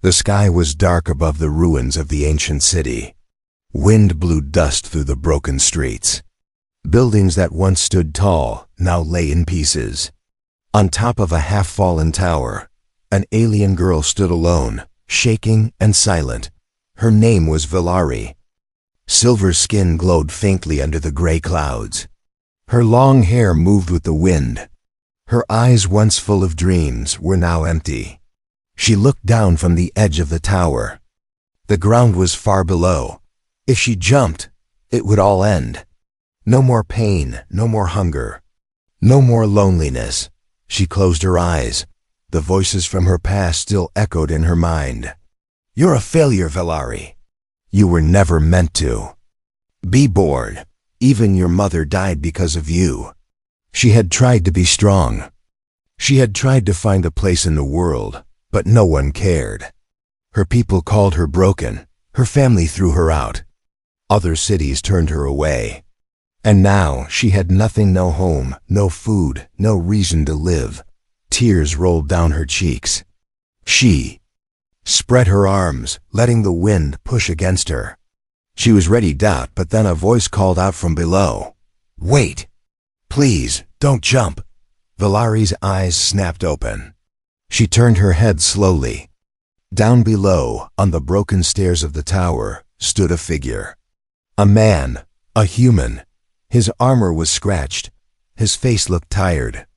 The sky was dark above the ruins of the ancient city. Wind blew dust through the broken streets. Buildings that once stood tall now lay in pieces. On top of a half-fallen tower, an alien girl stood alone, shaking and silent. Her name was Valari. Silver skin glowed faintly under the gray clouds. Her long hair moved with the wind. Her eyes, once full of dreams, were now empty. She looked down from the edge of the tower. The ground was far below. If she jumped, it would all end. No more pain, no more hunger, no more loneliness. She closed her eyes. The voices from her past still echoed in her mind. "You're a failure, Valari. You were never meant to. Be bored. Even your mother died because of you." She had tried to be strong. She had tried to find a place in the world, but no one cared. Her people called her broken. Her family threw her out. Other cities turned her away. And now she had nothing, no home, no food, no reason to live. Tears rolled down her cheeks. She spread her arms, letting the wind push against her. She was ready to doubt, but then a voice called out from below. "Wait! Please, don't jump!" Valari's eyes snapped open. She turned her head slowly. Down below, on the broken stairs of the tower, stood a figure. A man, a human. His armor was scratched. His face looked tired.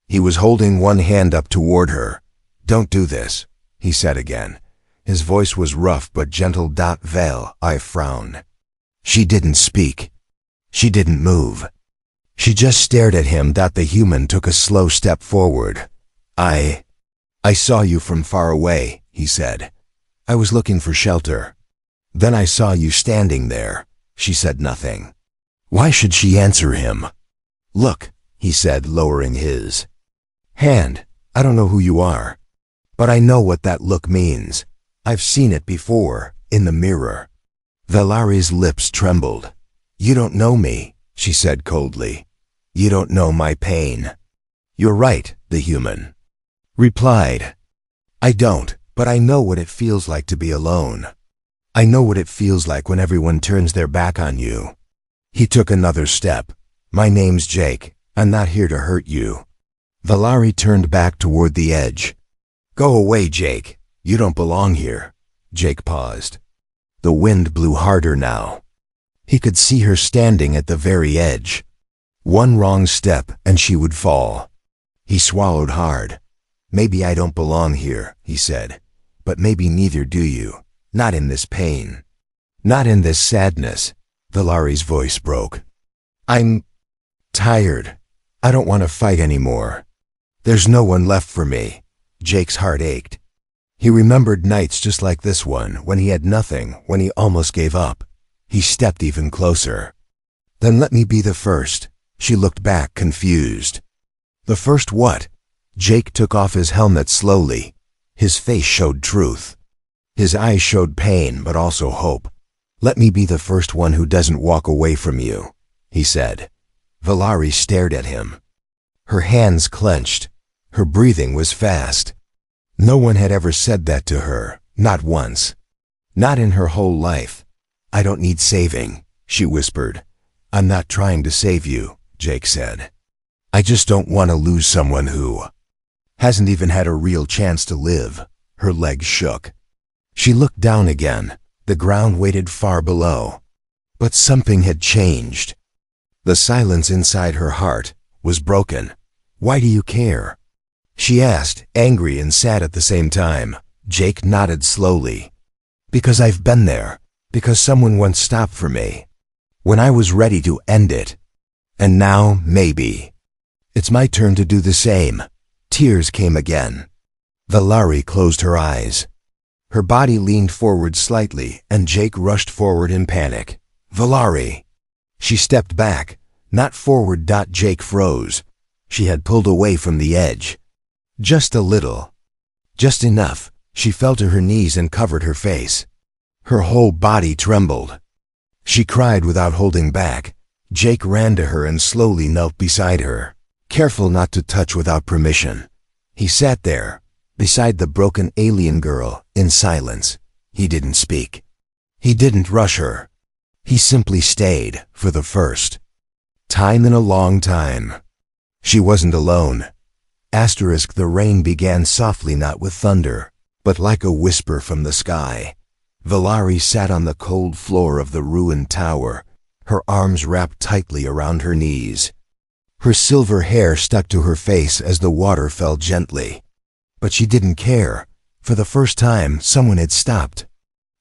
He was holding one hand up toward her. "Don't do this," he said again. His voice was rough but gentle. "Val," I frowned. She didn't speak. She didn't move. She just stared at him. The human took a slow step forward. I saw you from far away," he said. "I was looking for shelter. Then I saw you standing there." She said nothing. Why should she answer him? "Look," he said, lowering his hand. "I don't know who you are, but I know what that look means. I've seen it before, in the mirror." Valari's lips trembled. "You don't know me," she said coldly. "You don't know my pain." "You're right," the human replied. "I don't, but I know what it feels like to be alone. I know what it feels like when everyone turns their back on you." He took another step. "My name's Jake. I'm not here to hurt you." Valari turned back toward the edge. "Go away, Jake. You don't belong here." Jake paused. The wind blew harder now. He could see her standing at the very edge. One wrong step and she would fall. He swallowed hard. "Maybe I don't belong here," he said. "But maybe neither do you. Not in this pain. Not in this sadness." Valari's voice broke. "I'm tired. I don't want to fight anymore. There's no one left for me." Jake's heart ached. He remembered nights just like this one, when he had nothing, when he almost gave up. He stepped even closer. "Then let me be the first." She looked back, confused. "The first what?" Jake took off his helmet slowly. His face showed truth. His eyes showed pain, but also hope. "Let me be the first one who doesn't walk away from you," he said. Valari stared at him. Her hands clenched. Her breathing was fast. No one had ever said that to her, not once. Not in her whole life. "I don't need saving," she whispered. "I'm not trying to save you," Jake said. "I just don't want to lose someone who hasn't even had a real chance to live." Her legs shook. She looked down again. The ground waited far below. But something had changed. The silence inside her heart was broken. "Why do you care?" she asked, angry and sad at the same time. Jake nodded slowly. "Because I've been there. Because someone once stopped for me. When I was ready to end it. And now, maybe, it's my turn to do the same." Tears came again. Valari closed her eyes. Her body leaned forward slightly, and Jake rushed forward in panic. "Valari!" She stepped back, not forward. Jake froze. She had pulled away from the edge. Just a little. Just enough. She fell to her knees and covered her face. Her whole body trembled. She cried without holding back. Jake ran to her and slowly knelt beside her, careful not to touch without permission. He sat there, beside the broken alien girl, in silence. He didn't speak. He didn't rush her. He simply stayed, for the first time in a long time. She wasn't alone. The rain began softly, not with thunder, but like a whisper from the sky. Valari sat on the cold floor of the ruined tower, her arms wrapped tightly around her knees. Her silver hair stuck to her face as the water fell gently. But she didn't care. For the first time, someone had stopped.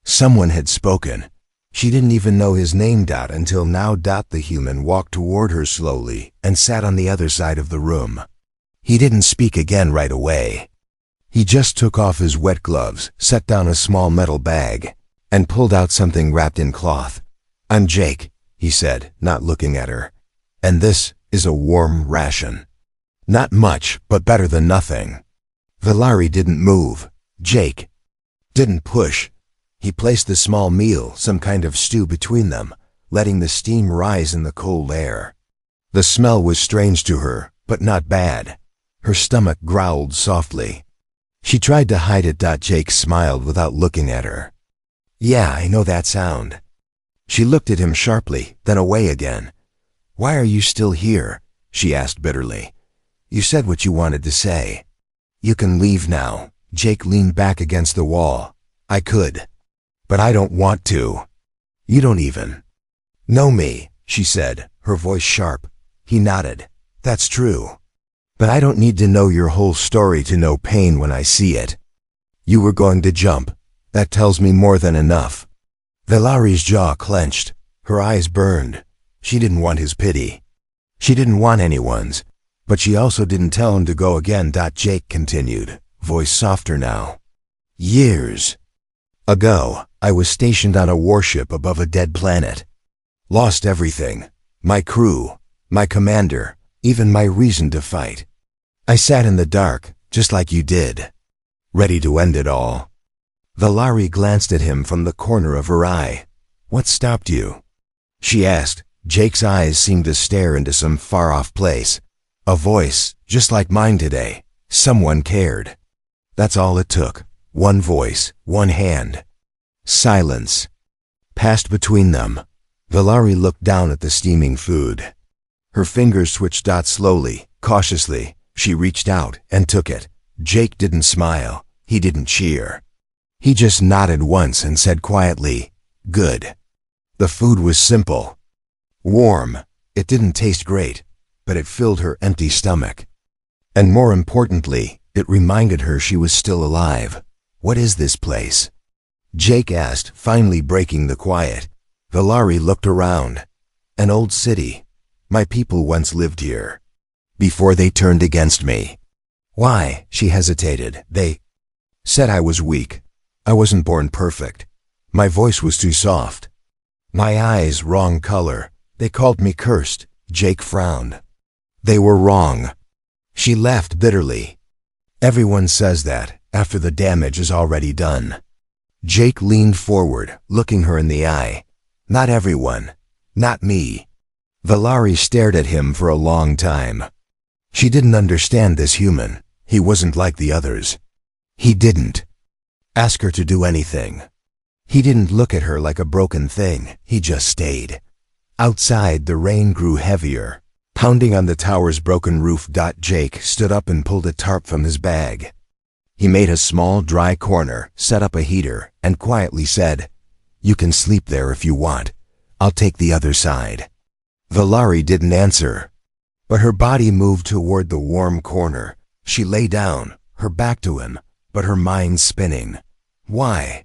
Someone had spoken. She didn't even know his name, until now. The human walked toward her slowly and sat on the other side of the room. He didn't speak again right away. He just took off his wet gloves, set down a small metal bag, and pulled out something wrapped in cloth. "I'm Jake," he said, not looking at her. "And this is a warm ration. Not much, but better than nothing." Valari didn't move. Jake didn't push. He placed the small meal, some kind of stew, between them, letting the steam rise in the cold air. The smell was strange to her, but not bad. Her stomach growled softly. She tried to hide it. Jake smiled without looking at her. "Yeah, I know that sound." She looked at him sharply, then away again. "Why are you still here?" she asked bitterly. "You said what you wanted to say." "You can leave now." Jake leaned back against the wall. "I could. But I don't want to." "You don't even know me," she said, her voice sharp. He nodded. "That's true. But I don't need to know your whole story to know pain when I see it. You were going to jump. That tells me more than enough." Valari's jaw clenched. Her eyes burned. She didn't want his pity. She didn't want anyone's. But she also didn't tell him to go again. Jake continued, voice softer now. "Years ago, I was stationed on a warship above a dead planet. Lost everything. My crew, my commander, even my reason to fight. I sat in the dark, just like you did, ready to end it all." Valari glanced at him from the corner of her eye. "What stopped you?" she asked. Jake's eyes seemed to stare into some far-off place. A voice, just like mine today. Someone cared. That's all it took. One voice, one hand. Silence passed between them. Valari looked down at the steaming food. Her fingers switched. Slowly, cautiously, she reached out and took it. Jake didn't smile. He didn't cheer. He just nodded once and said quietly, "Good." The food was simple. Warm. It didn't taste great, but it filled her empty stomach. And more importantly, it reminded her she was still alive. "What is this place?" Jake asked, finally breaking the quiet. Valari looked around. "An old city. My people once lived here. Before they turned against me." "Why?" She hesitated. "They said I was weak. I wasn't born perfect. My voice was too soft. My eyes wrong color. They called me cursed." Jake frowned. "They were wrong." She laughed bitterly. "Everyone says that, after the damage is already done." Jake leaned forward, looking her in the eye. "Not everyone. Not me." Valari stared at him for a long time. She didn't understand this human. He wasn't like the others. He didn't ask her to do anything. He didn't look at her like a broken thing. He just stayed. Outside, the rain grew heavier, pounding on the tower's broken roof. Jake stood up and pulled a tarp from his bag. He made a small, dry corner, set up a heater, and quietly said, "You can sleep there if you want. I'll take the other side." Valari didn't answer, but her body moved toward the warm corner. She lay down, her back to him, but her mind spinning. Why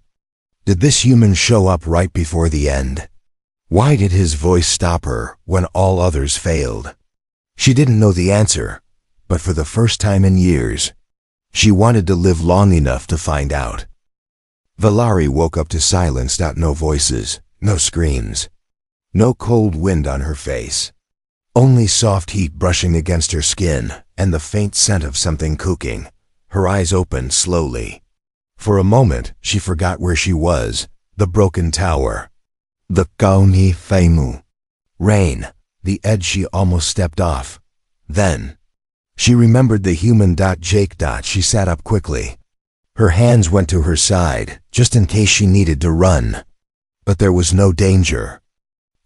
did this human show up right before the end? Why did his voice stop her when all others failed? She didn't know the answer, but for the first time in years, she wanted to live long enough to find out. Valari woke up to silence. No voices, no screams, no cold wind on her face. Only soft heat brushing against her skin and the faint scent of something cooking. Her eyes opened slowly. For a moment, she forgot where she was, the broken tower. The Kauni Faimu. Rain, the edge she almost stepped off. Then, she remembered the human. Jake. She sat up quickly. Her hands went to her side, just in case she needed to run. But there was no danger.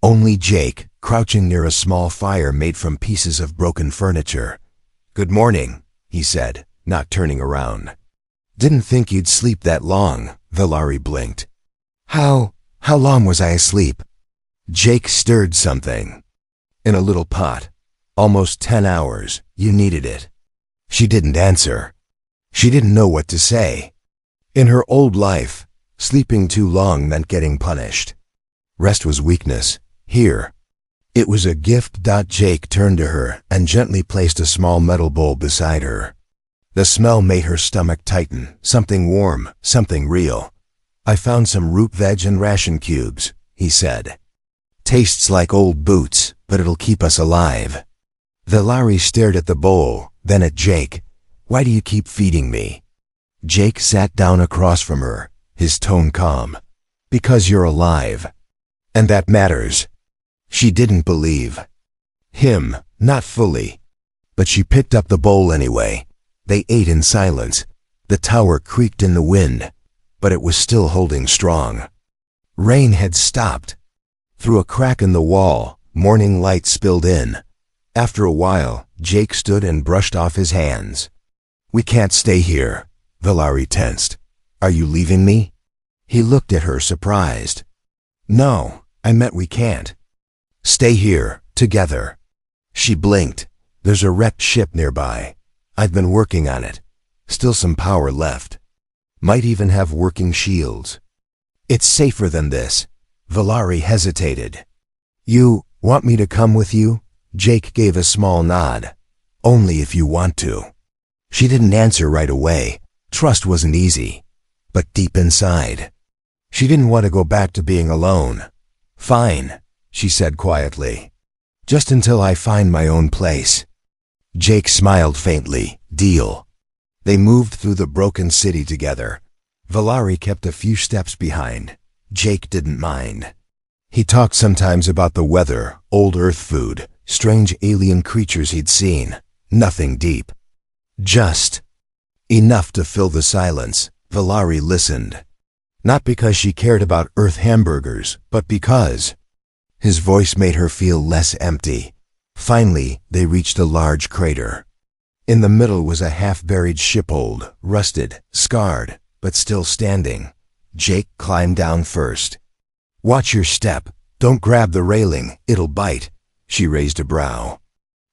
Only Jake, crouching near a small fire made from pieces of broken furniture. "Good morning," he said, not turning around. "Didn't think you'd sleep that long," Valari blinked. How long was I asleep?" Jake stirred something. "In a little pot. Almost 10 hours. You needed it." She didn't answer. She didn't know what to say. In her old life, sleeping too long meant getting punished. Rest was weakness. Here, it was a gift. Jake turned to her and gently placed a small metal bowl beside her. The smell made her stomach tighten, something warm, something real. "I found some root veg and ration cubes," he said. "Tastes like old boots, but it'll keep us alive." Valari stared at the bowl, then at Jake. "Why do you keep feeding me?" Jake sat down across from her, his tone calm. "Because you're alive. And that matters." She didn't believe him, not fully. But she picked up the bowl anyway. They ate in silence. The tower creaked in the wind, but it was still holding strong. Rain had stopped. Through a crack in the wall, morning light spilled in. After a while, Jake stood and brushed off his hands. "We can't stay here." Valari tensed. "Are you leaving me?" He looked at her, surprised. "No, I meant we can't. Stay here, together." She blinked. "There's a wrecked ship nearby. I've been working on it. Still some power left. Might even have working shields." "It's safer than this." Valari hesitated. "You want me to come with you?" Jake gave a small nod. "Only if you want to." She didn't answer right away. Trust wasn't easy. But deep inside, she didn't want to go back to being alone. "Fine," she said quietly. "Just until I find my own place." Jake smiled faintly. "Deal." They moved through the broken city together. Valari kept a few steps behind. Jake didn't mind. He talked sometimes about the weather, old Earth food, strange alien creatures he'd seen. Nothing deep. Just enough to fill the silence. Valari listened. Not because she cared about Earth hamburgers, but because his voice made her feel less empty. Finally, they reached a large crater. In the middle was a half-buried shiphold, rusted, scarred, but still standing. Jake climbed down first. "Watch your step. Don't grab the railing, it'll bite." She raised a brow.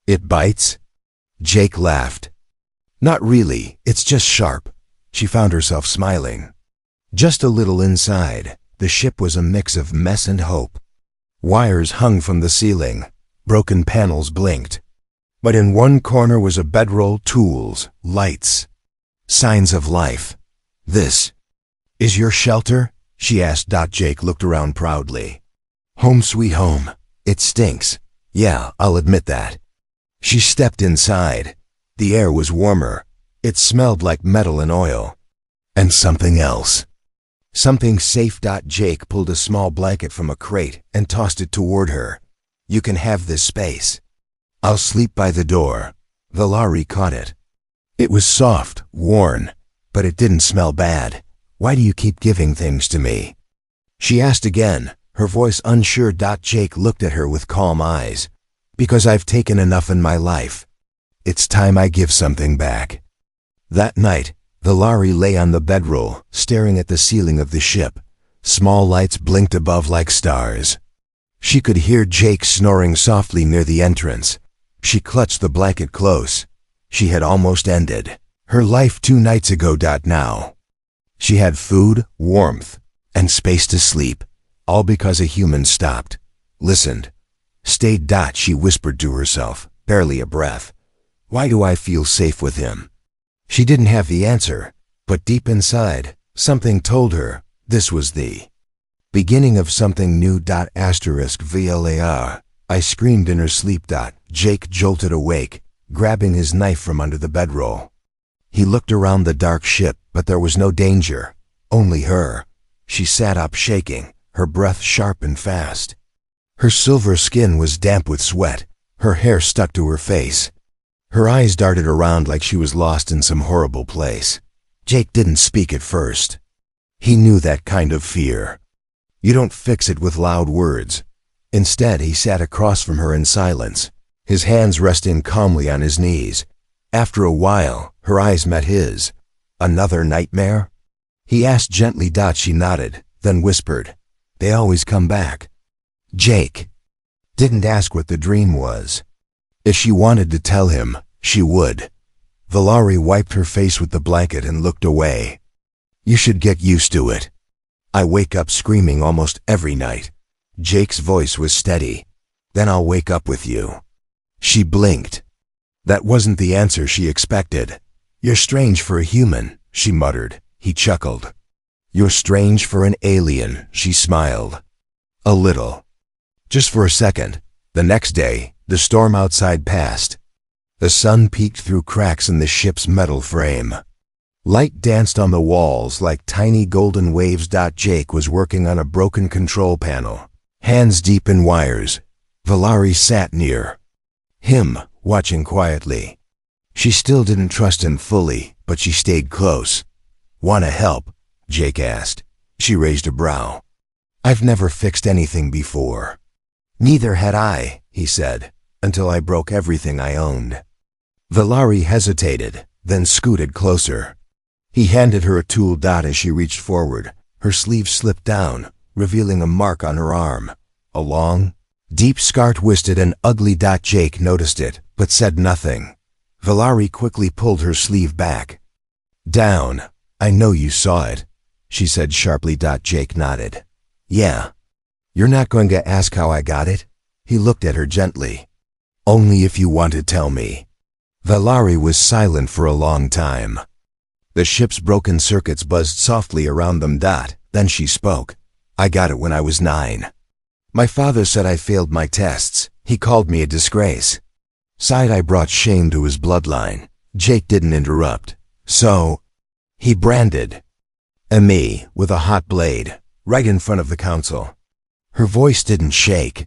"It bites?" Jake laughed. "Not really, it's just sharp." She found herself smiling. Just a little inside, the ship was a mix of mess and hope. Wires hung from the ceiling. Broken panels blinked. But in one corner was a bedroll, tools, lights. Signs of life. "This is your shelter?" she asked. Jake looked around proudly. "Home sweet home. It stinks. Yeah, I'll admit that." She stepped inside. The air was warmer. It smelled like metal and oil. And something else. Something safe. Jake pulled a small blanket from a crate and tossed it toward her. "You can have this space. I'll sleep by the door." Valari caught it. It was soft, worn, but it didn't smell bad. "Why do you keep giving things to me?" She asked again, her voice unsure. Jake looked at her with calm eyes. "Because I've taken enough in my life. It's time I give something back." That night, Valari lay on the bedroll, staring at the ceiling of the ship. Small lights blinked above like stars. She could hear Jake snoring softly near the entrance. She clutched the blanket close. She had almost ended her life 2 nights ago. Now, she had food, warmth, and space to sleep, all because a human stopped, listened, stayed. She whispered to herself, barely a breath. "Why do I feel safe with him?" She didn't have the answer, but deep inside, something told her this was the beginning of something new. VLAR. I screamed in her sleep. Jake jolted awake, grabbing his knife from under the bedroll. He looked around the dark ship, but there was no danger, only her. She sat up shaking, her breath sharp and fast. Her silver skin was damp with sweat, her hair stuck to her face. Her eyes darted around like she was lost in some horrible place. Jake didn't speak at first. He knew that kind of fear. You don't fix it with loud words. Instead, he sat across from her in silence, his hands resting calmly on his knees. After a while, her eyes met his. Another nightmare? He asked gently. She nodded, then whispered, "They always come back." Jake didn't ask what the dream was. If she wanted to tell him, she would. Valari wiped her face with the blanket and looked away. "You should get used to it. I wake up screaming almost every night." Jake's voice was steady. "Then I'll wake up with you." She blinked. That wasn't the answer she expected. "You're strange for a human," she muttered. He chuckled. "You're strange for an alien," she smiled. "A little." Just for a second. The next day, the storm outside passed. The sun peeked through cracks in the ship's metal frame. Light danced on the walls like tiny golden waves. Jake was working on a broken control panel, hands deep in wires. Valari sat near him, watching quietly. She still didn't trust him fully, but she stayed close. "Want to help?" Jake asked. She raised a brow. "I've never fixed anything before." "Neither had I," he said, "until I broke everything I owned." Valari hesitated, then scooted closer. He handed her a tool. As she reached forward, her sleeve slipped down, revealing a mark on her arm. A long, deep scar twisted and ugly. Jake noticed it, but said nothing. Valari quickly pulled her sleeve back. "Down. I know you saw it," she said sharply. Jake nodded. "Yeah. You're not going to ask how I got it?" He looked at her gently. "Only if you want to tell me." Valari was silent for a long time. The ship's broken circuits buzzed softly around them. Then she spoke. "I got it when I was 9. My father said I failed my tests. He called me a disgrace. Said I brought shame to his bloodline." Jake didn't interrupt. "So," he branded me with a hot blade, right in front of the council. Her voice didn't shake,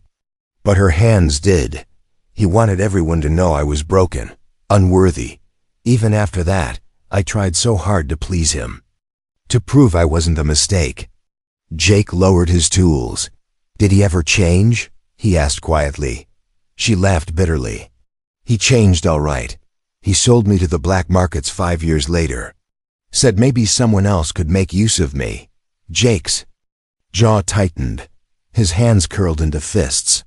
but her hands did. "He wanted everyone to know I was broken, unworthy. Even after that, I tried so hard to please him, to prove I wasn't a mistake." Jake lowered his tools. "Did he ever change?" he asked quietly. She laughed bitterly. "He changed all right. He sold me to the black markets 5 years later. Said maybe someone else could make use of me." Jake's jaw tightened. His hands curled into fists.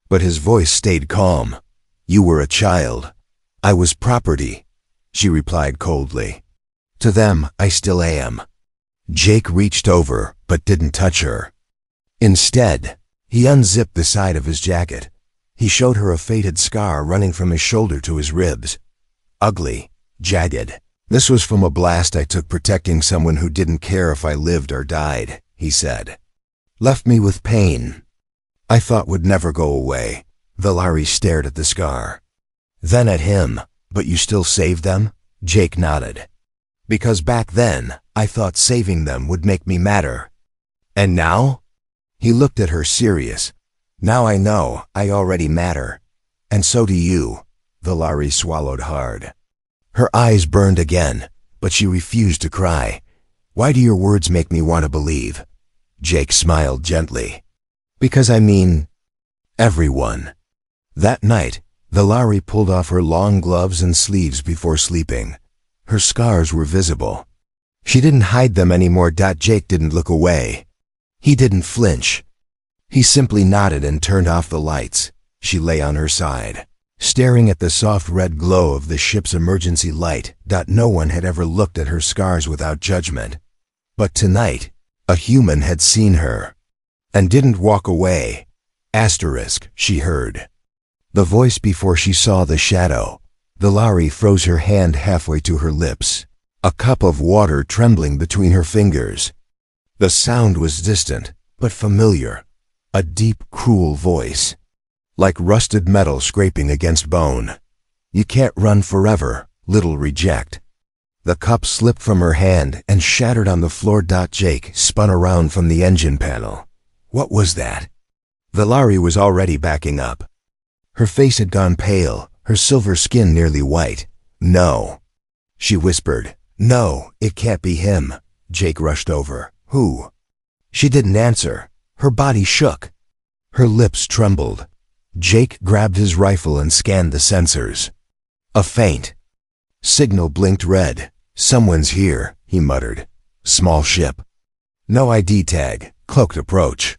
But his voice stayed calm. "You were a child. I was property," she replied coldly. "To them, I still am." Jake reached over, but didn't touch her. Instead, he unzipped the side of his jacket. He showed her a faded scar running from his shoulder to his ribs. Ugly, jagged. "This was from a blast I took protecting someone who didn't care if I lived or died," he said. "Left me with pain I thought would never go away." Valari stared at the scar, then at him. "But you still saved them?" Jake nodded. "Because back then, I thought saving them would make me matter. And now?" He looked at her serious. "Now I know I already matter. And so do you." Valari swallowed hard. Her eyes burned again, but she refused to cry. "Why do your words make me want to believe?" Jake smiled gently. "Because I mean everyone." That night, Valari pulled off her long gloves and sleeves before sleeping. Her scars were visible. She didn't hide them anymore. Jake didn't look away. He didn't flinch. He simply nodded and turned off the lights. She lay on her side, staring at the soft red glow of the ship's emergency light. No one had ever looked at her scars without judgment. But tonight, a human had seen her and didn't walk away. Asterisk, she heard the voice before she saw the shadow. Valari froze her hand halfway to her lips, a cup of water trembling between her fingers. The sound was distant, but familiar. A deep, cruel voice, like rusted metal scraping against bone. "You can't run forever, little reject." The cup slipped from her hand and shattered on the floor. Jake spun around from the engine panel. What was that? Valari was already backing up. Her face had gone pale, her silver skin nearly white. "No," she whispered. No, it can't be him. Jake rushed over. Who? She didn't answer. Her body shook. Her lips trembled. Jake grabbed his rifle and scanned the sensors. A faint signal blinked red. Someone's here, he muttered. Small ship. No ID tag. Cloaked approach.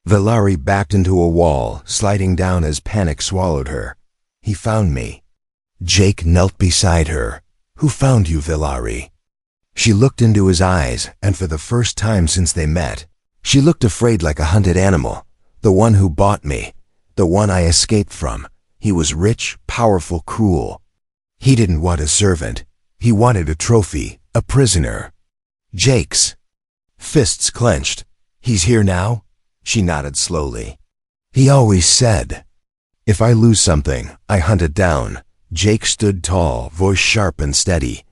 Villari backed into a wall, sliding down as panic swallowed her. He found me. Jake knelt beside her. Who found you, Villari? She looked into his eyes, and for the first time since they met, she looked afraid like a hunted animal. The one who bought me. The one I escaped from. He was rich, powerful, cruel. He didn't want a servant. He wanted a trophy, a prisoner. Jake's fists clenched. He's here now? She nodded slowly. He always said, if I lose something, I hunt it down. Jake stood tall, voice sharp and steady.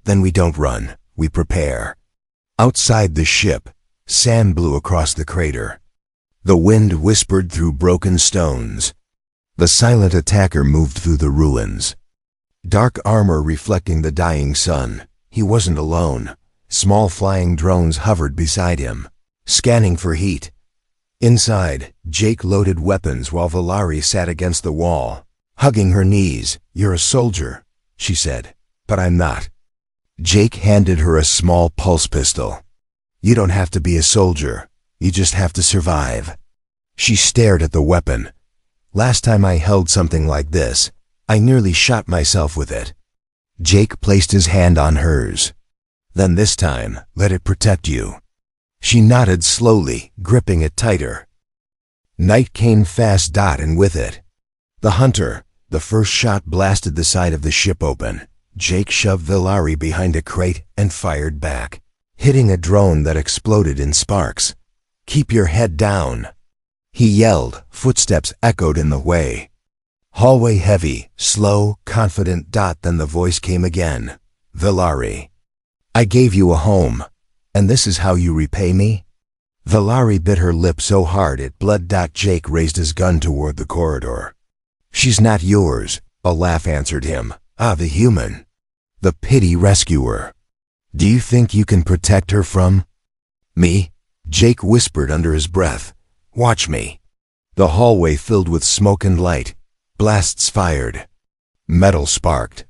Then we don't run, we prepare. Outside the ship, sand blew across the crater. The wind whispered through broken stones. The silent attacker moved through the ruins. Dark armor reflecting the dying sun. He wasn't alone. Small flying drones hovered beside him, scanning for heat. Inside, Jake loaded weapons while Villari sat against the wall, hugging her knees. You're a soldier, she said, but I'm not. Jake handed her a small pulse pistol. You don't have to be a soldier. You just have to survive. She stared at the weapon. Last time I held something like this, I nearly shot myself with it. Jake placed his hand on hers. Then this time, let it protect you. She nodded slowly, gripping it tighter. Night came fast, and with it, the hunter. The first shot blasted the side of the ship open. Jake shoved Villari behind a crate and fired back, hitting a drone that exploded in sparks. Keep your head down, he yelled. Footsteps echoed in the way. Hallway heavy, slow, confident. Then the voice came again. Villari, I gave you a home, and this is how you repay me? Villari bit her lip so hard it bled. Jake raised his gun toward the corridor. She's not yours, a laugh answered him. Ah, the human. The pity rescuer. Do you think you can protect her from me? Jake whispered under his breath. Watch me. The hallway filled with smoke and light. Blasts fired. Metal sparked.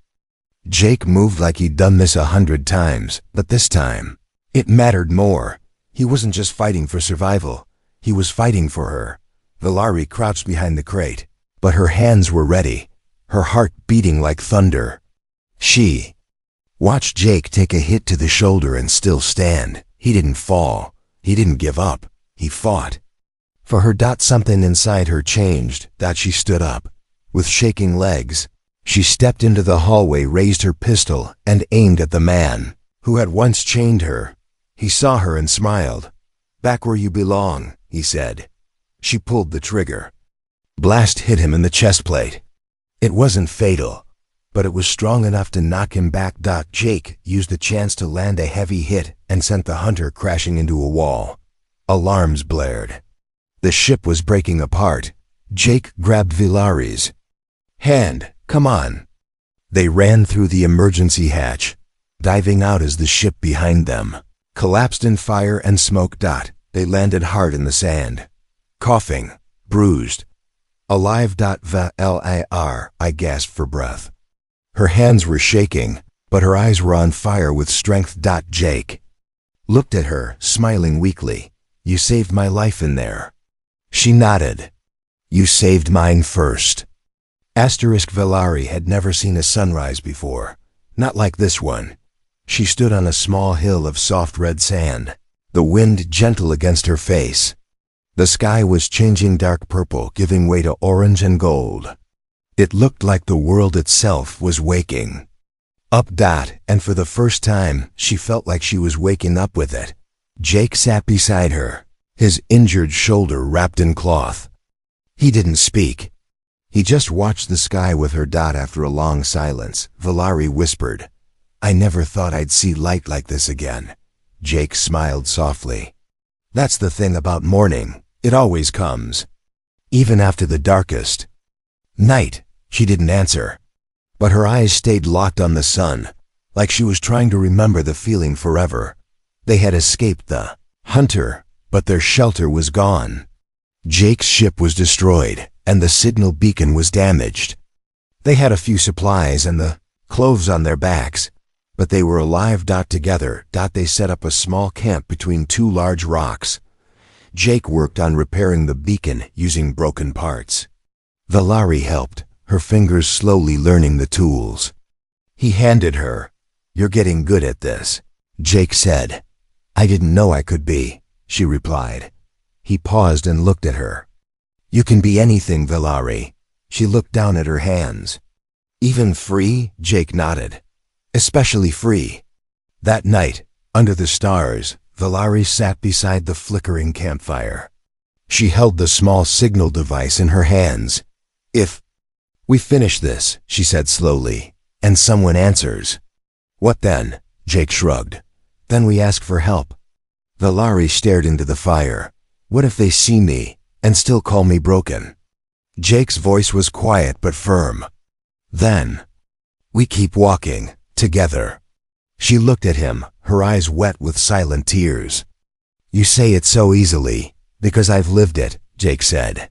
Jake moved like he'd done this 100 times, but this time, it mattered more. He wasn't just fighting for survival. He was fighting for her. Villari crouched behind the crate, but her hands were ready, her heart beating like thunder. She watched Jake take a hit to the shoulder and still stand. He didn't fall. He didn't give up. He fought. For her. Something inside her changed. She stood up. With shaking legs, she stepped into the hallway, raised her pistol, and aimed at the man who had once chained her. He saw her and smiled. Back where you belong, he said. She pulled the trigger. Blast hit him in the chest plate. It wasn't fatal, but it was strong enough to knock him back. Jake used the chance to land a heavy hit and sent the hunter crashing into a wall. Alarms blared. The ship was breaking apart. Jake grabbed Villari's hand. Come on. They ran through the emergency hatch, diving out as the ship behind them collapsed in fire and smoke. They landed hard in the sand, coughing, bruised. Alive. Var, I gasped for breath. Her hands were shaking, but her eyes were on fire with strength. Jake looked at her, smiling weakly. You saved my life in there. She nodded. You saved mine first. Villari had never seen a sunrise before, not like this one. She stood on a small hill of soft red sand, the wind gentle against her face. The sky was changing dark purple, giving way to orange and gold. It looked like the world itself was waking up. And for the first time, she felt like she was waking up with it. Jake sat beside her, his injured shoulder wrapped in cloth. He didn't speak. He just watched the sky with her. After a long silence, Villari whispered, I never thought I'd see light like this again. Jake smiled softly. That's the thing about morning. It always comes, even after the darkest night. She didn't answer, but her eyes stayed locked on the sun. like she was trying to remember the feeling forever. They had escaped the hunter, but their shelter was gone. Jake's ship was destroyed, and the signal beacon was damaged. They had a few supplies and the clothes on their backs, but they were alive. Together, they set up a small camp between two large rocks. Jake worked on repairing the beacon using broken parts. Valari helped, her fingers slowly learning the tools. He handed her. "You're getting good at this," Jake said. "I didn't know I could be," she replied. He paused and looked at her. "You can be anything, Valari." She looked down at her hands. "Even free?" Jake nodded. "Especially free." That night, under the stars, Valari sat beside the flickering campfire. She held the small signal device in her hands. "If we finish this," she said slowly, "and someone answers." "What then?" Jake shrugged. "Then we ask for help." Valari stared into the fire. "What if they see me and still call me broken?" Jake's voice was quiet but firm. "Then we keep walking, together." She looked at him, her eyes wet with silent tears. "You say it so easily, because I've lived it," Jake said.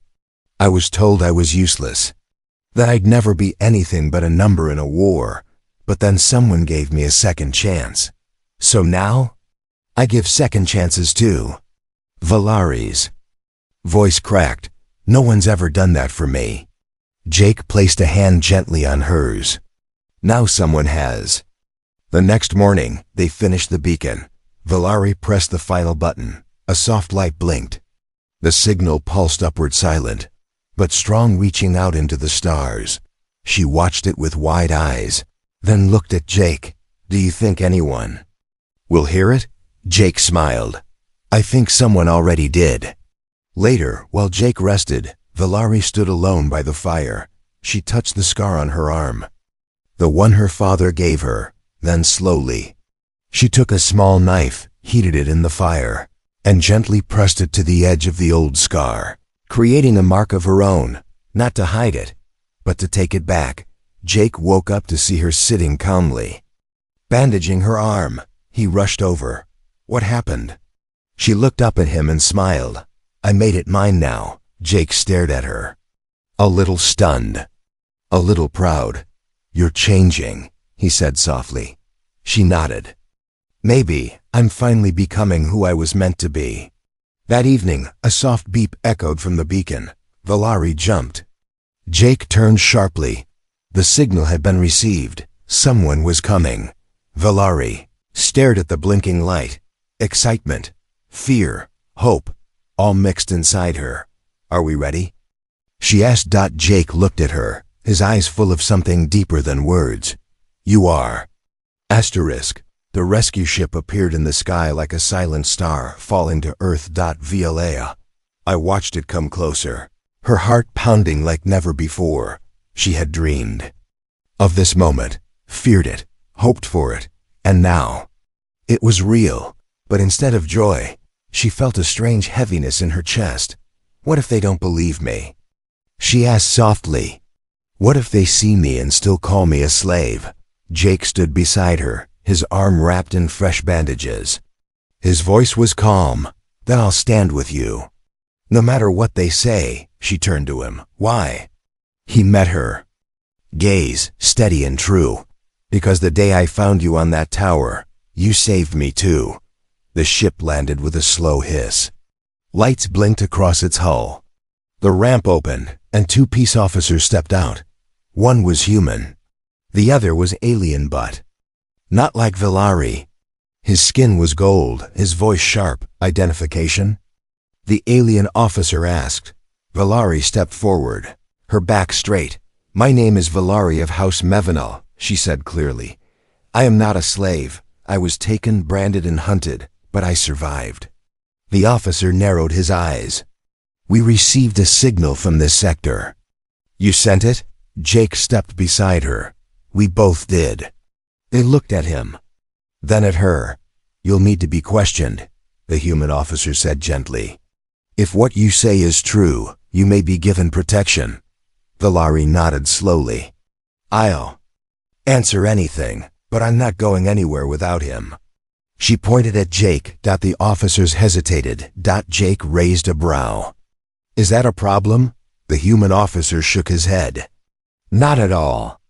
"I was told I was useless, that I'd never be anything but a number in a war, but then someone gave me a second chance. So now, I give second chances too." Valari's voice cracked. "No one's ever done that for me." Jake placed a hand gently on hers. "Now someone has." The next morning, they finished the beacon. Valari pressed the final button. A soft light blinked. The signal pulsed upward, silent, but strong, reaching out into the stars. She watched it with wide eyes, then looked at Jake. "Do you think anyone will hear it?" Jake smiled. "I think someone already did." Later, while Jake rested, Valari stood alone by the fire. She touched the scar on her arm, the one her father gave her. Then slowly, she took a small knife, heated it in the fire, and gently pressed it to the edge of the old scar, creating a mark of her own, not to hide it, but to take it back. Jake woke up to see her sitting calmly, bandaging her arm. He rushed over. "What happened?" She looked up at him and smiled. "I made it mine now." Jake stared at her, a little stunned, a little proud. "You're changing," he said softly. She nodded. "Maybe I'm finally becoming who I was meant to be." That evening, a soft beep echoed from the beacon. Valari jumped. Jake turned sharply. The signal had been received. Someone was coming. Valari stared at the blinking light. Excitement, fear, hope, all mixed inside her. "Are we ready?" she asked. Jake looked at her, his eyes full of something deeper than words. "You are." Asterisk. The rescue ship appeared in the sky like a silent star falling to earth. Vla. I watched it come closer, her heart pounding like never before. She had dreamed of this moment, feared it, hoped for it, and now it was real. But instead of joy, she felt a strange heaviness in her chest. "What if they don't believe me?" she asked softly. "What if they see me and still call me a slave?" Jake stood beside her, his arm wrapped in fresh bandages. His voice was calm. "Then I'll stand with you, no matter what they say." She turned to him. "Why?" He met her gaze, steady and true. "Because the day I found you on that tower, you saved me too." The ship landed with a slow hiss. Lights blinked across its hull. The ramp opened, and two peace officers stepped out. One was human. The other was alien, but not like Valari. His skin was gold, his voice sharp. "Identification?" the alien officer asked. Valari stepped forward, her back straight. "My name is Valari of House Mevenal," she said clearly. "I am not a slave. I was taken, branded, and hunted, but I survived." The officer narrowed his eyes. "We received a signal from this sector." "You sent it?" Jake stepped beside her. "We both did." They looked at him, then at her. "You'll need to be questioned," the human officer said gently. "If what you say is true, you may be given protection." Valari nodded slowly. "I'll answer anything." but I'm not going anywhere without him. She pointed at Jake. The officers hesitated. Jake raised a brow. Is that a problem? The human officer shook his head. Not at all.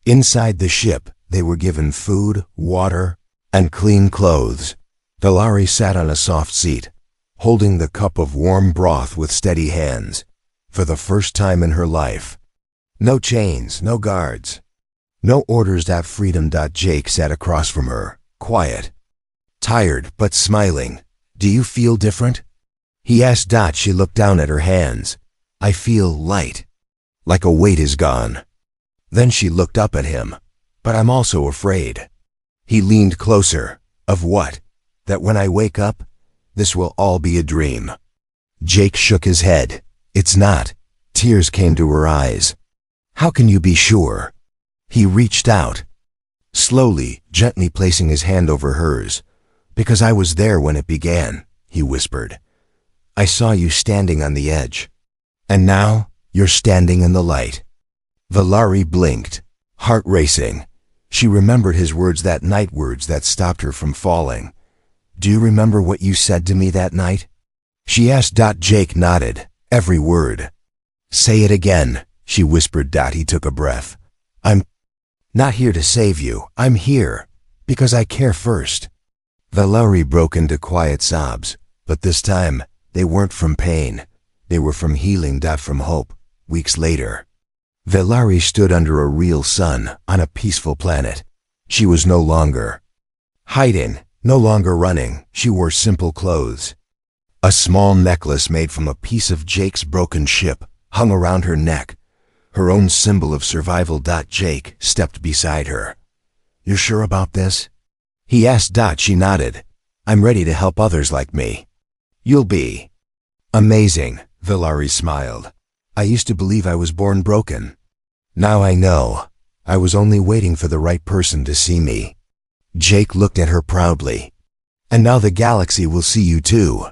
Inside the ship, they were given food, water, and clean clothes. Valari sat on a soft seat, holding the cup of warm broth with steady hands, for the first time in her life. No chains, no guards, no orders. Freedom. Jake sat across from her, quiet, tired but smiling. Do you feel different? He asked. She looked down at her hands. I feel light, like a weight is gone. Then she looked up at him. But I'm also afraid. He leaned closer. Of what? That when I wake up, this will all be a dream. Jake shook his head. It's not. Tears came to her eyes. How can you be sure? He reached out, slowly, gently placing his hand over hers. Because I was there when it began, he whispered. I saw you standing on the edge. And now, you're standing in the light. Valari blinked, heart racing. She remembered his words that night, words that stopped her from falling. Do you remember what you said to me that night? She asked. Jake nodded, every word. Say it again, she whispered. He took a breath. I'm not here to save you. I'm here because I care first. Valari broke into quiet sobs, but this time they weren't from pain. They were from healing. From hope. Weeks later, Valari stood under a real sun on a peaceful planet. She was no longer hiding, no longer running. She wore simple clothes. A small necklace made from a piece of Jake's broken ship hung around her neck, her own symbol of survival. Jake stepped beside her. You're sure about this? He asked. She nodded. I'm ready to help others like me. You'll be amazing, Valari smiled. I used to believe I was born broken. Now I know. I was only waiting for the right person to see me. Jake looked at her proudly. And now the galaxy will see you too.